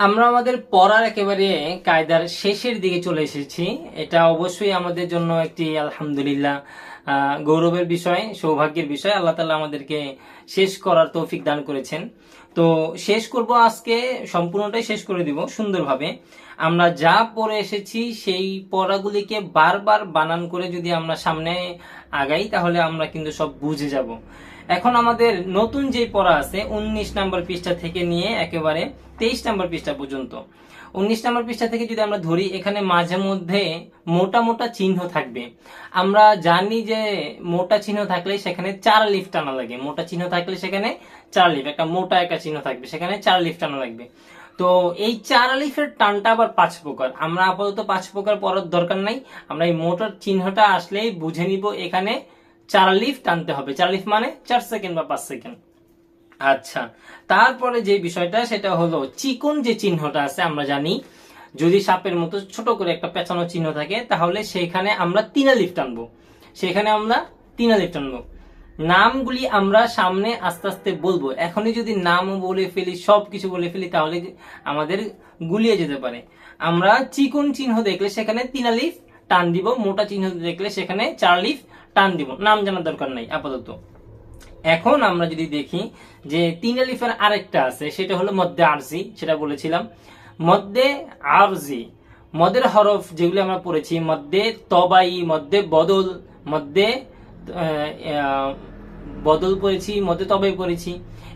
আমরা আমাদের পড়ার একেবারে কায়দার শেষের দিকে চলে এসেছি। এটা অবশ্যই আমাদের জন্য একটি আলহামদুলিল্লাহ গৌরবের বিষয়, সৌভাগ্যের বিষয়। আল্লাহ তাআলা আমাদেরকে শেষ করার তৌফিক দান করেছেন। তো শেষ করব, আজকে সম্পূর্ণটাই শেষ করে দিব সুন্দরভাবে। আমরা যা পড়ে এসেছি সেই পড়াগুলিকে বারবার বানান করে যদি আমরা সামনে আগাই তাহলে আমরা কিন্তু সব বুঝে যাব। এখন আমাদের নতুন যে পড়া আছে 19 নম্বর পৃষ্ঠা থেকে নিয়ে একেবারে 23 নম্বর পৃষ্ঠা পর্যন্ত। 19 নম্বর পৃষ্ঠা থেকে যদি আমরা ধরি, এখানে মাঝে মধ্যে মোটা মোটা চিহ্ন থাকবে। আমরা জানি যে মোটা চিহ্ন থাকলে সেখানে 4 লিফ টানা লাগে। মোটা চিহ্ন থাকলে সেখানে 4 লিফ, একটা মোটা একটা চিহ্ন থাকবে সেখানে 4 লিফ টানা লাগবে। তো এই 4 লিফের টানটা আবার 5 প্রকার। আমরা আপাতত 5 প্রকার পড়ার দরকার নাই, আমরা এই মোটার চিহ্নটা আসলেই বুঝে নিব এখানে 4 লিফ টানতে হবে। 4 লিফ মানে 4 সেকেন্ড বা 5 সেকেন্ড। আচ্ছা, তারপরে যে বিষয়টা সেটা হলো চিকন যে চিহ্নটা আছে, আমরা জানি যদি সাপের মতো ছোট করে একটা পেঁচানো চিহ্ন থাকে তাহলে সেখানে আমরা 3 লিফ টানবো। সেখানে আমরা 3 লিফ টানবো। নামগুলি আমরা সামনে আস্তে আস্তে বলবো। এখনই যদি নামও বলে ফেলি, সবকিছু বলে ফেলি তাহলে আমাদের গুলিয়ে যেতে পারে। আমরা চিকন চিহ্ন দেখলে সেখানে 3 লিফ টান দিব, মোটা চিহ্ন দেখলে সেখানে 4 লিফ টান দিব। নাম জানার দরকার নাই আপাতত। এখন আমরা যদি দেখি যে 3 আলিফের আরেকটা আছে, সেটা হলো মদ্দে আরজি। সেটা বলেছিলাম মদ্দে আরজি। মদের হরফ যেগুলো আমরা পড়েছি, মদ্দে তবাই, মদ্দে বদল, মদ্দে বদল পড়েছি, মদ্দে তবাই পড়েছি।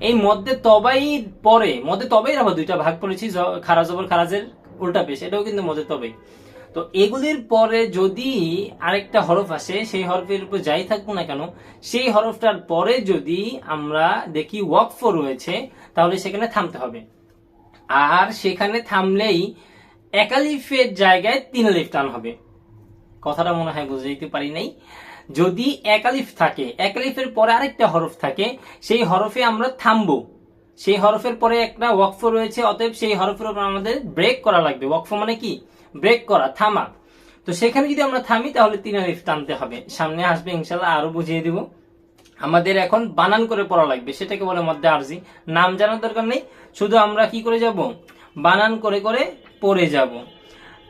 এই মদ্দে তবাই পরে, মদ্দে তবাই আবার দুইটা ভাগ পড়েছি, খারাজ জবর খারাজের উল্টা পেশ, এটাও কিন্তু মদ্দে তবাই। তো এগুলির পরে যদি আরেকটা হরফ আসে, সেই হরফের উপর যাই থাকবো না কেন, সেই হরফটার পরে যদি আমরা দেখি ওয়াকফ রয়েছে তাহলে সেখানে থামতে হবে। আর সেখানে থামলেই একালিফের জায়গায় 3 লিফ টান হবে। কথাটা মনে হয় বুঝাইতে পারি নাই। যদি একালিফ থাকে, একালিফের পরে আরেকটা হরফ থাকে, সেই হরফে আমরা থামবো। সেই হরফের পরে একটা ওয়াকফ রয়েছে, অতএব সেই হরফের উপর আমাদের ব্রেক করা লাগবে। ওয়াকফ মানে কি? ব্রেক করা, থামা। তো সেখানে যদি আমরা থামি তাহলে 3 লিফ টানতে হবে। সামনে আসবে ইনশাল্লাহ, আরো বুঝিয়ে দিব। আমাদের এখন বানান করে পড়া লাগবে, সেটাকে বলে মধ্যে আরজি। নাম জানার দরকার নেই, শুধু আমরা কি করে যাব, বানান করে করে পড়ে যাব।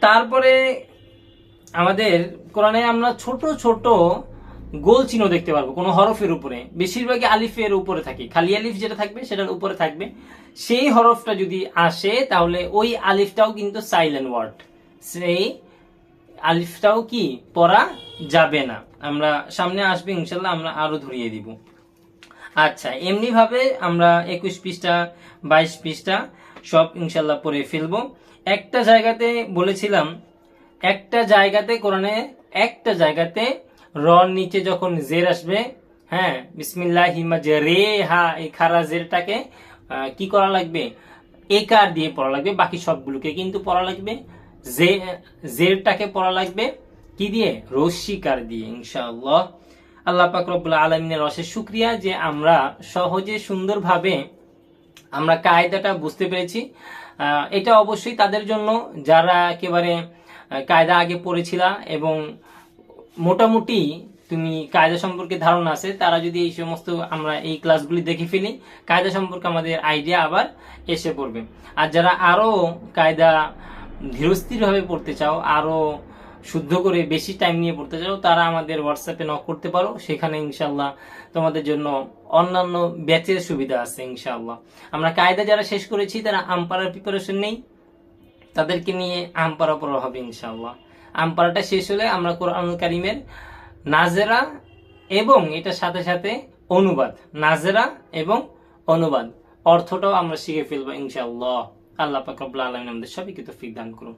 তারপরে আমাদের কোরআনে আমরা ছোট ছোট গোল চিহ্ন দেখতে পারবো কোনো হরফের উপরে। বেশিরভাগই আলিফের উপরে থাকে, খালি আলিফ যেটা থাকবে সেটার উপরে থাকবে। সেই হরফটা যদি আসে তাহলে ওই আলিফটাও কিন্তু সাইলেন্ট ওয়ার্ড, সেই আলিফটাও কি পড়া যাবে না। আমরা সামনে আসবে ইনশাল্লাহ, আমরা আরো ধরিয়ে দিব। আচ্ছা, এমনি ভাবে আমরা 21 পৃষ্ঠা 22 পৃষ্ঠা সব ইনশাল্লাহ পড়ে ফেলবো। একটা জায়গাতে বলেছিলাম, একটা জায়গাতে কোরআনে একটা জায়গাতে রর নিচে যখন জের আসবে, হ্যাঁ, বিসমিল্লাহি মাজরিহা, এই খারা জেরটাকে কি করা লাগবে, একার দিয়ে পড়া লাগবে। বাকি সবগুলোকে কিন্তু পড়া লাগবে জেরটাকে পড়া লাগবে কি দিয়ে, রস্যিকার দিয়ে ইনশাআল্লাহ। আল্লাহ পাক রব্বুল আলামিনের অশেষ শুকরিয়া যে আমরা সহজে সুন্দরভাবে আমরা কায়দাটা বুঝতে পেরেছি। এটা অবশ্যই তাদের জন্য যারা একেবারে কায়দা আগে পড়েছিলা এবং মোটামুটি তুমি কায়দা সম্পর্কে ধারণা আছে, তারা যদি এই সমস্ত আমরা এই ক্লাসগুলি দেখে ফেলি, কায়দা সম্পর্কে আমাদের আইডিয়া আবার এসে পড়বে। আর যারা আরো কায়দা ধীরস্থির ভাবে পড়তে চাও, আরো শুদ্ধ করে বেশি টাইম নিয়ে পড়তে চাও, তারা আমাদের হোয়াটসঅ্যাপে নক করতে পারো। সেখানে ইনশাল্লাহ তোমাদের জন্য অন্যান্য ব্যাচের সুবিধা আছে ইনশাআল্লাহ। আমরা কায়দা যারা শেষ করেছি তারা আমপারার প্রিপারেশন নেই, তাদেরকে নিয়ে আমপারা পড়া হবে ইনশাআল্লাহ। আমপারাটা শেষ হলে আমরা কোরআনুল কারীমের নাজেরা এবং এটার সাথে সাথে অনুবাদ, নাজেরা এবং অনুবাদ অর্থটাও আমরা শিখে ফেলবো ইনশাআল্লাহ। আল্লাহ পাক রব্বুল আলামিন আমাদের সবাইকে তৌফিক দান করুন।